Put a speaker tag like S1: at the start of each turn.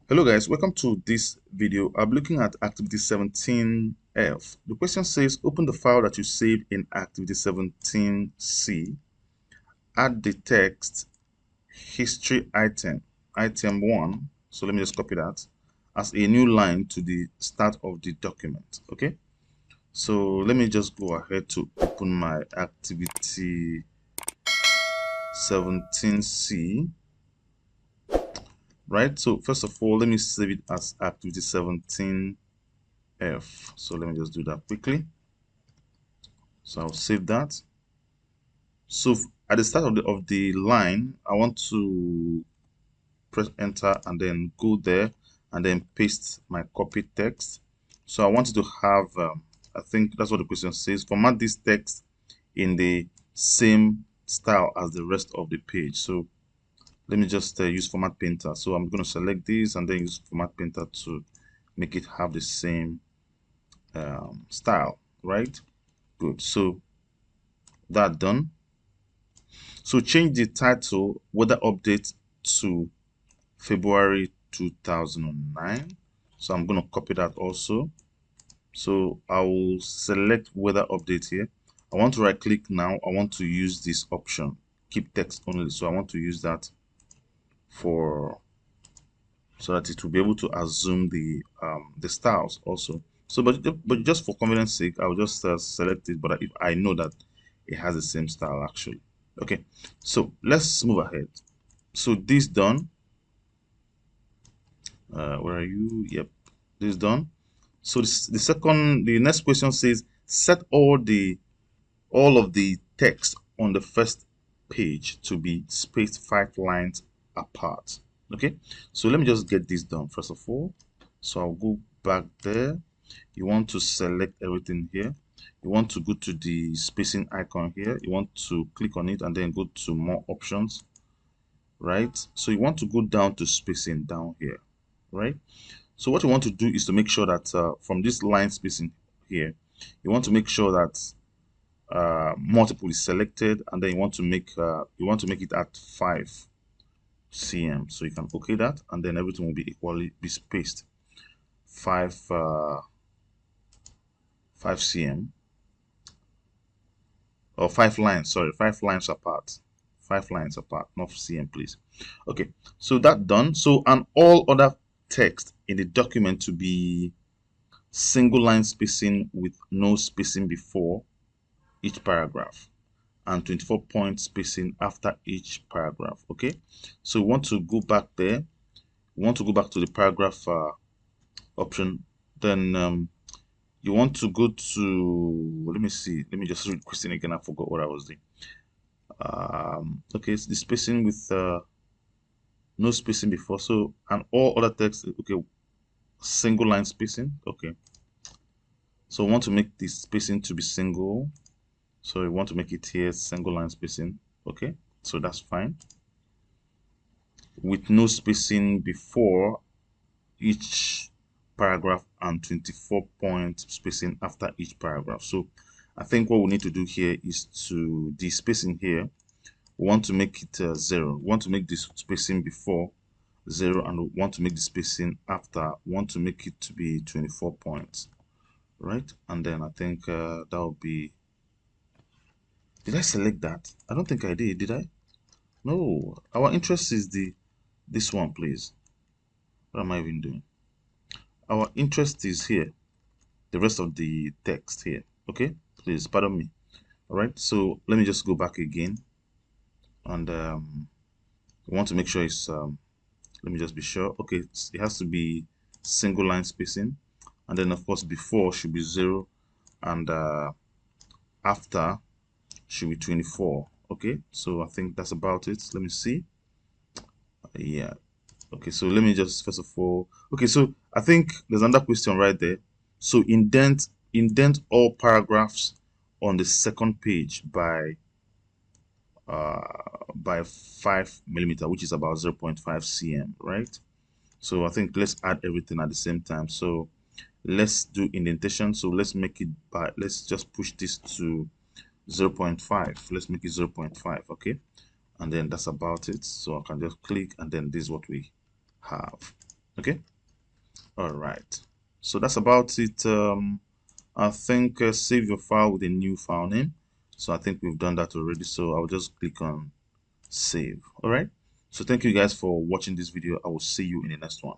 S1: Hello guys, welcome to this video. I'm looking at activity 17F. The question says open the file that you saved in activity 17C, add the text history item 1, so let me just copy that as a new line to the start of the document. Okay, so let me just go ahead to open my activity 17C. Right, so first of all, let me save it as activity 17F. So let me just do that quickly. So I'll save that. So at the start of the line, I want to press enter and then go there and then paste my copied text. So I wanted to have, I think that's what the question says, format this text in the same style as the rest of the page. So let me just use format painter. So I'm going to select this and then use format painter to make it have the same style, right? Good. So that done. So change the title weather update to February 2009. So I'm going to copy that also. So I will select weather update here. I want to right click now. I want to use this option, keep text only. So I want to use that for so that it will be able to assume the styles also. So but just for convenience sake, I'll just select it, but if I know that it has the same style actually. Okay, so let's move ahead. So this done. Where are you? Yep, this is done. So the next question says set all of the text on the first page to be spaced 5 lines apart. Okay, so let me just get this done first of all. So I'll go back there. You want to select everything here. You want to go to the spacing icon here. You want to click on it and then go to more options, right? So you want to go down to spacing down here, right? So what you want to do is to make sure that from this line spacing here, you want to make sure that multiple is selected, and then you want to make it at 5 cm. So you can okay that, and then everything will be equally be spaced 5 cm, or 5 lines. Sorry, 5 lines apart. 5 lines apart, not cm, please. Okay, so that done. So and all other text in the document to be single line spacing with no spacing before each paragraph and 24 point spacing after each paragraph. Okay, so we want to go back there. We want to go back to the paragraph option. Then you want to go to, let me see, let me just read the question again. I forgot what I was doing. Okay, it's the spacing with no spacing before. So and all other text, okay, single line spacing. Okay, so we want to make this spacing to be single. So we want to make it here single line spacing. Okay, so that's fine. With no spacing before each paragraph and 24 point spacing after each paragraph. So I think what we need to do here is to the spacing here, we want to make it 0. We want to make this spacing before 0, and we want to make the spacing after, we want to make it to be 24 points, right? And then I think that will be, did I select that? I don't think I did I? No, our interest is this one, please. What am I even doing? Our interest is here, the rest of the text here. Okay, please pardon me. All right, so let me just go back again, and we want to make sure it's let me just be sure. Okay, it has to be single line spacing, and then of course before should be 0, and after should be 24. Okay, so I think that's about it. Let me see. Yeah, okay, so let me just first of all, okay, so I think there's another question right there. So indent all paragraphs on the second page by 5 millimeter, which is about 0.5 cm, right? So I think let's add everything at the same time. So let's do indentation. So let's make it by, let's just push this to 0.5. Let's make it 0.5. Okay, and then that's about it. So I can just click, and then this is what we have. Okay. All right. So that's about it. I think save your file with a new file name. So I think we've done that already. So I'll just click on save. All right. So thank you guys for watching this video. I will see you in the next one.